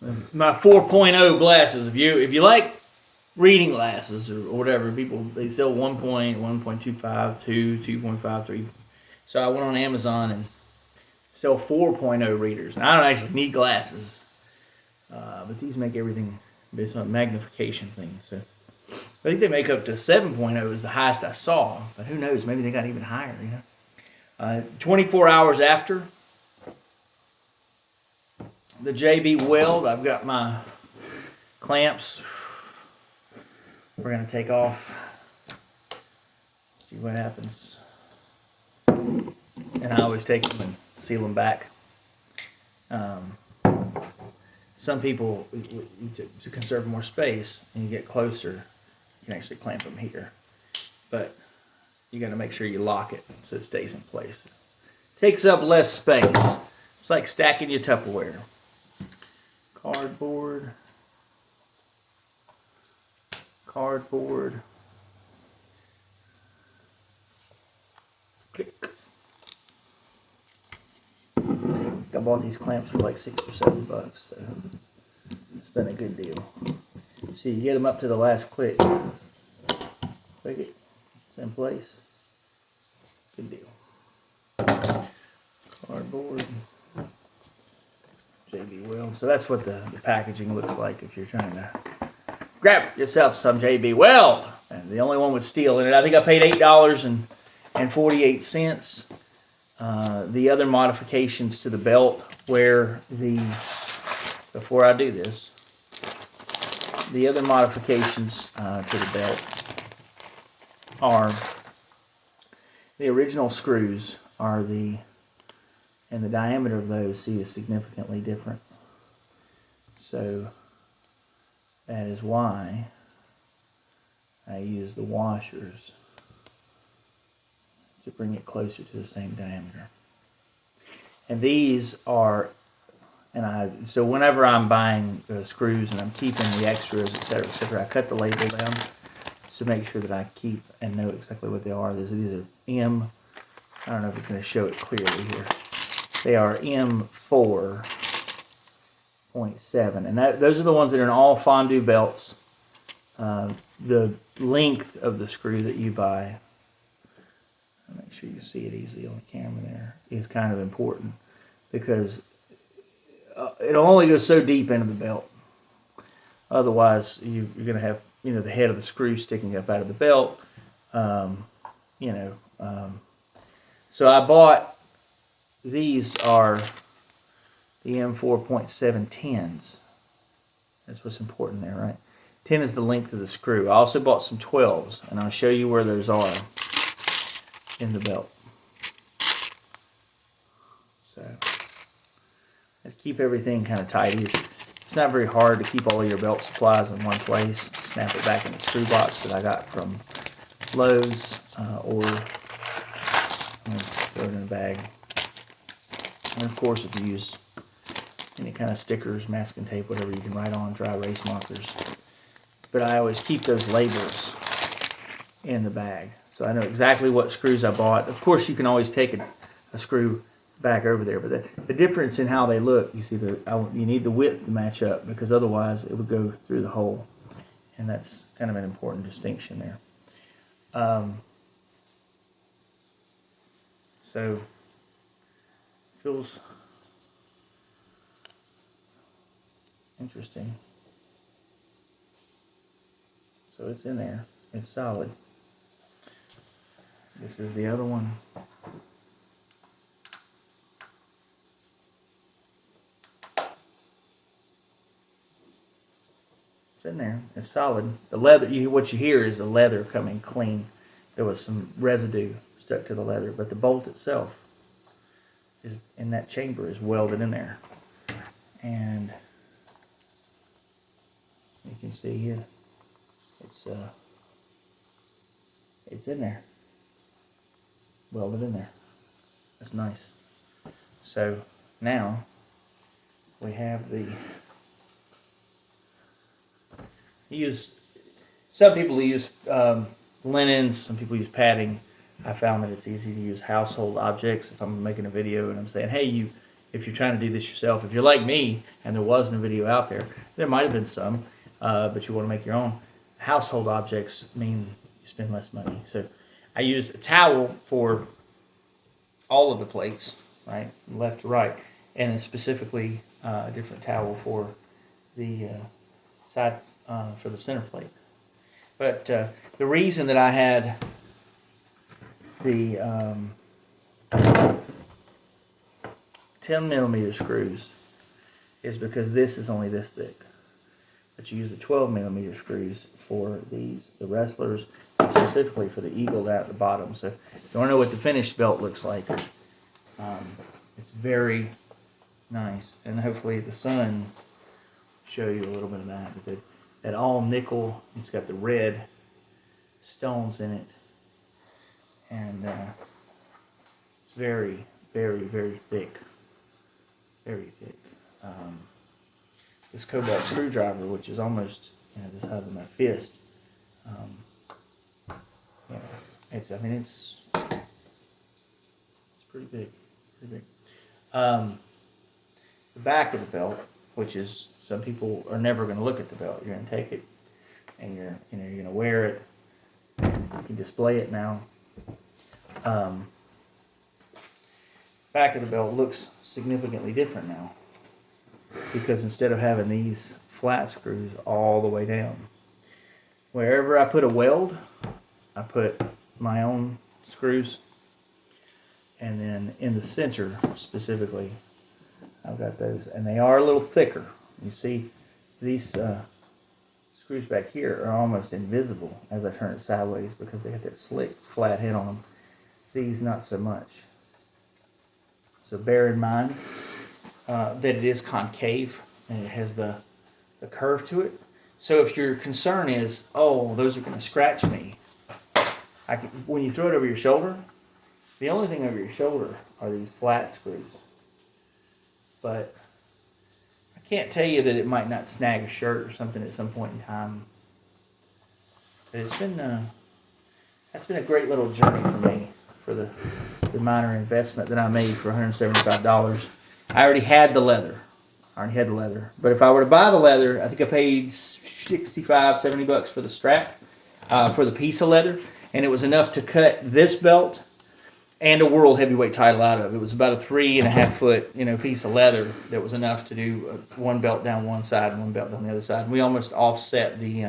my 4.0 glasses. If you like reading glasses or whatever, people they sell 1.1.25, 2, 2.5, 3. So I went on Amazon and sell 4.0 readers. Now I don't actually need glasses, but these make everything based on magnification thing. So I think they make up to 7.0 is the highest I saw, but who knows? Maybe they got even higher. 24 hours after the JB Weld, I've got my clamps. We're gonna take off, see what happens, and I always take them and seal them back. Some people, to conserve more space and you get closer, you can actually clamp them here, but you got to make sure you lock it so it stays in place. Takes up less space. It's like stacking your Tupperware. Cardboard. Click. I bought these clamps for like $6 or $7, so it's been a good deal. See, you get them up to the last click. Click it. It's in place. Good deal. Cardboard. JB Weld. So that's what the packaging looks like if you're trying to grab yourself some JB Weld. And the only one with steel in it. I think I paid $8.48. The other modifications to the belt where before I do this, the other modifications to the belt are the original screws and the diameter of those, see, is significantly different. So that is why I use the washers to bring it closer to the same diameter. And these are, so whenever I'm buying screws and I'm keeping the extras, etc., I cut the label down to make sure that I keep and know exactly what they are. These are I don't know if it's going to show it clearly here. They are M4.7, and those are the ones that are in all FANDU belts. The length of the screw that you buy, make sure you see it easily on the camera there, is kind of important because it'll only go so deep into the belt. Otherwise, you're going to have the head of the screw sticking up out of the belt. So I bought, these are the M4.710s. That's what's important there, right? 10 is the length of the screw. I also bought some 12s, and I'll show you where those are in the belt. So I keep everything kind of tidy. It's not very hard to keep all of your belt supplies in one place. Snap it back in the screw box that I got from Lowe's, or throw it in a bag. And of course, if you use any kind of stickers, masking tape, whatever you can write on, dry erase markers. But I always keep those labels in the bag, so I know exactly what screws I bought. Of course, you can always take a screw back over there, but the difference in how they look, you see, you need the width to match up, because otherwise it would go through the hole, and that's kind of an important distinction there. So feels interesting. So it's in there. It's solid. This is the other one. It's in there. It's solid. The leather, what you hear is the leather coming clean. There was some residue stuck to the leather, but the bolt itself is in that chamber, is welded in there. And you can see here, it's in there, welded in there. That's nice. So now we have some people use linens, some people use padding. I found that it's easy to use household objects. If I'm making a video and I'm saying, hey, you if you're trying to do this yourself. If you're like me and there wasn't a video out there, there might have been some, but you want to make your own. Household objects mean you spend less money. So I use a towel for all of the plates, right, left to right, and then specifically a different towel for the side for the center plate. But the reason that I had the 10 millimeter screws is because this is only this thick. But you use the 12 millimeter screws for the wrestlers, and specifically for the eagle down at the bottom. So if you want to know what the finished belt looks like, it's very nice. And hopefully the sun will show you a little bit of that. But that all nickel, it's got the red stones in it. And it's very, very, very thick. Very thick. This cobalt screwdriver, which is almost the size of my fist, it's pretty big, pretty big. The back of the belt, which is, some people are never going to look at the belt. You're going to take it and you're going to wear it. You can display it now. Back of the belt looks significantly different now, because instead of having these flat screws all the way down, wherever I put a weld, I put my own screws, and then in the center specifically, I've got those, and they are a little thicker. You see, these screws back here are almost invisible as I turn it sideways because they got that slick flat head on them. These not so much. So bear in mind that it is concave and it has the curve to it. So if your concern is, oh, those are going to scratch me, when you throw it over your shoulder, the only thing over your shoulder are these flat screws. But I can't tell you that it might not snag a shirt or something at some point in time. But it's been that's been a great little journey for me, for the minor investment that I made for $175. I already had the leather. But if I were to buy the leather, I think I paid $65, $70 for the strap, for the piece of leather. And it was enough to cut this belt and a world heavyweight title out of. It was about a 3.5 foot, piece of leather that was enough to do one belt down one side and one belt down the other side. And we almost offset the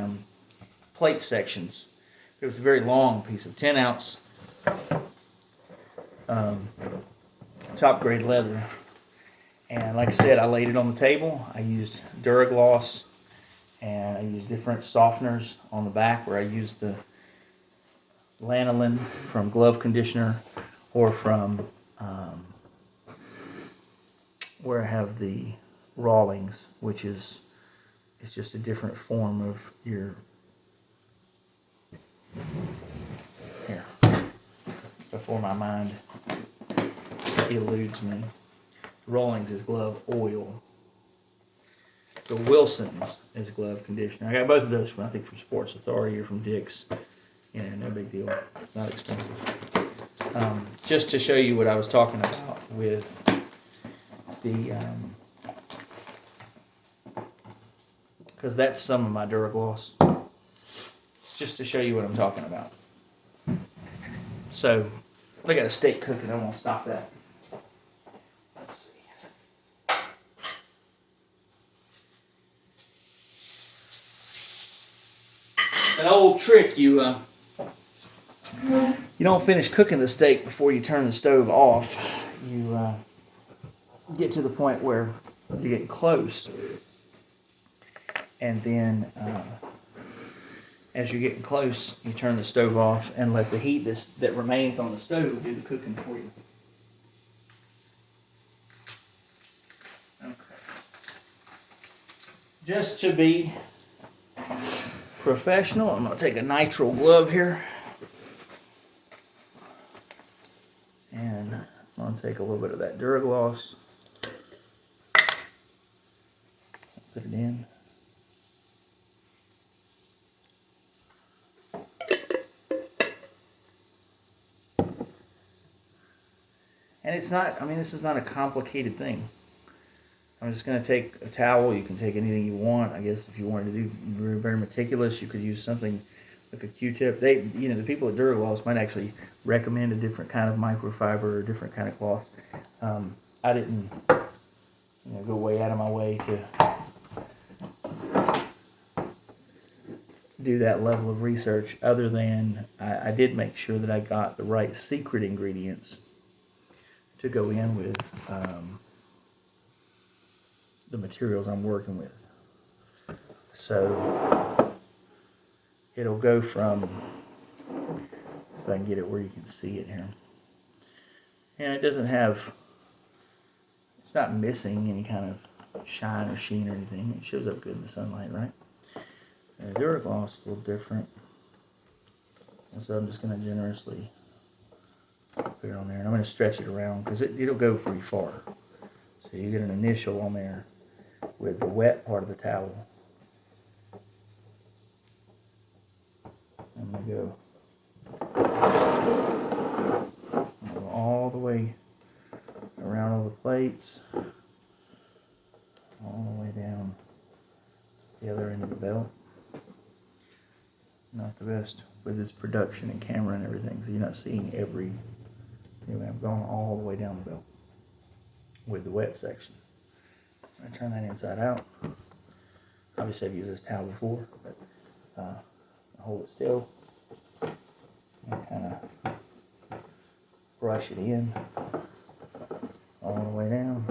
plate sections. It was a very long piece of 10 ounce top grade leather. And like I said, I laid it on the table. I used DuraGloss, and I used different softeners on the back where I used the lanolin from glove conditioner, or from where I have the Rawlings, which is, it's just a different form of your, here, before my mind eludes me. Rawlings is glove oil. The Wilson's is glove conditioner. I got both of those from, I think, from Sports Authority or from Dick's. No big deal. Not expensive. Just to show you what I was talking about with the, because that's some of my DuraGloss. Just to show you what I'm talking about. So, I got a steak cooking. I won't stop that. Let's see. An old trick, you don't finish cooking the steak before you turn the stove off. You get to the point where you're getting close, and then as you're getting close, you turn the stove off and let the heat that remains on the stove do the cooking for you. Okay. Just to be professional, I'm going to take a nitrile glove here. And I'm going to take a little bit of that DuraGloss. Put it in. And it's not, I mean, this is not a complicated thing. I'm just going to take a towel. You can take anything you want. I guess if you wanted to do very, very meticulous, you could use something like a Q-tip. They, the people at DuraGloss might actually recommend a different kind of microfiber or a different kind of cloth. I didn't, go way out of my way to do that level of research, other than I did make sure that I got the right secret ingredients to go in with the materials I'm working with. So it'll go from, if I can get it where you can see it here, and it doesn't have, it's not missing any kind of shine or sheen or anything. It shows up good in the sunlight, right? DuraGloss is a little different, and so I'm just going to generously put it on there, and I'm going to stretch it around because it'll go pretty far. So you get an initial on there with the wet part of the towel. I'm going to go all the way around all the plates, all the way down the other end of the belt. Not the best with this production and camera and everything, so you're not seeing every, I've gone all the way down the belt with the wet section. I turn that inside out. Obviously I've used this towel before, but I hold it still and kind of brush it in all the way down,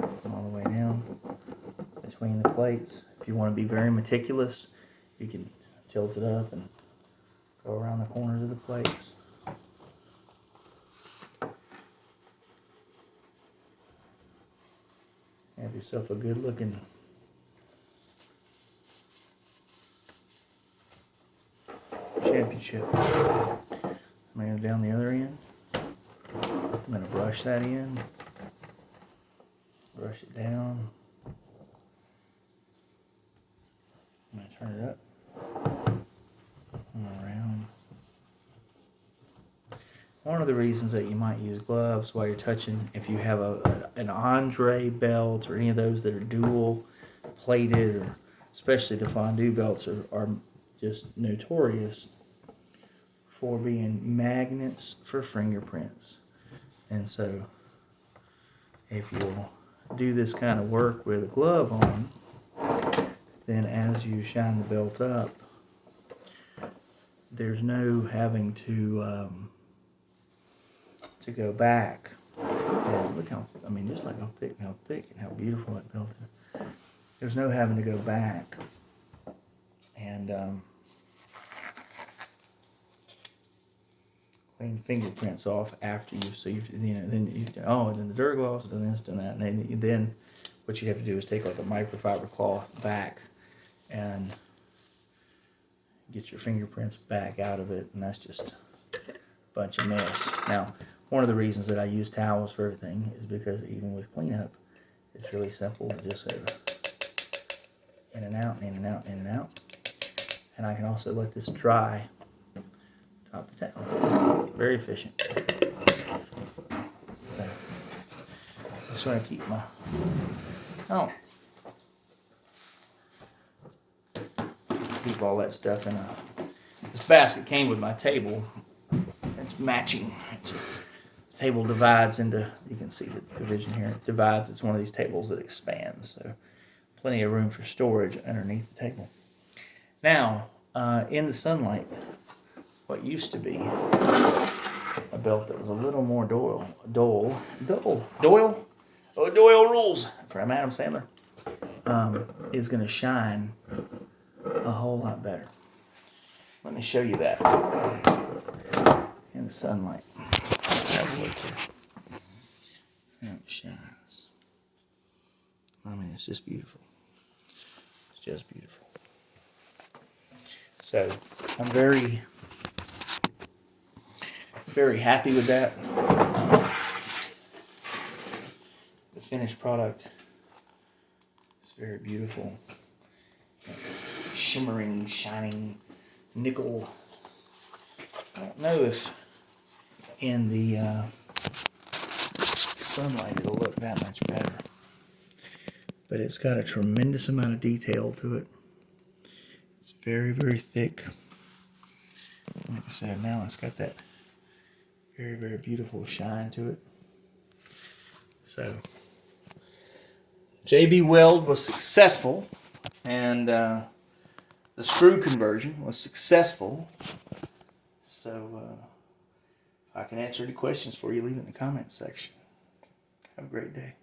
between the plates. If you want to be very meticulous, you can tilt it up and go around the corners of the plates. Have yourself a good looking championship. I'm going to go down the other end. I'm going to brush that in, brush it down. I'm going to turn it up and around. One of the reasons that you might use gloves while you're touching, if you have an Andre belt or any of those that are dual plated, or especially the FANDU belts are just notorious for being magnets for fingerprints. And so if you'll do this kind of work with a glove on, then as you shine the belt up, there's no having to go back. And look how, just like how thick and how beautiful that belt is. There's no having to go back and clean fingerprints off after you. So then the DuraGloss, then this, then that, and then what you have to do is take like a microfiber cloth back and get your fingerprints back out of it, and that's just a bunch of mess. Now, one of the reasons that I use towels for everything is because even with cleanup, it's really simple to just go in and out, in and out, in and out. And I can also let this dry top the towel. Very efficient. So, that's why I keep my, keep all that stuff in a, this basket came with my table. It's matching. The table divides into, you can see the division here, it divides. It's one of these tables that expands, so plenty of room for storage underneath the table. Now, in the sunlight, what used to be a belt that was a little more Doyle rules from Adam Sandler, is going to shine a whole lot better. Let me show you that in the sunlight. Have a look here. How it shines. It's just beautiful. It's just beautiful. So I'm very, very happy with that. The finished product is very beautiful. Shimmering, shining nickel. I don't know if in the sunlight, it'll look that much better. But it's got a tremendous amount of detail to it. It's very, very thick. Like I said, now it's got that very, very beautiful shine to it. So, JB Weld was successful, and the screw conversion was successful. So, if I can answer any questions for you, leave it in the comments section. Have a great day.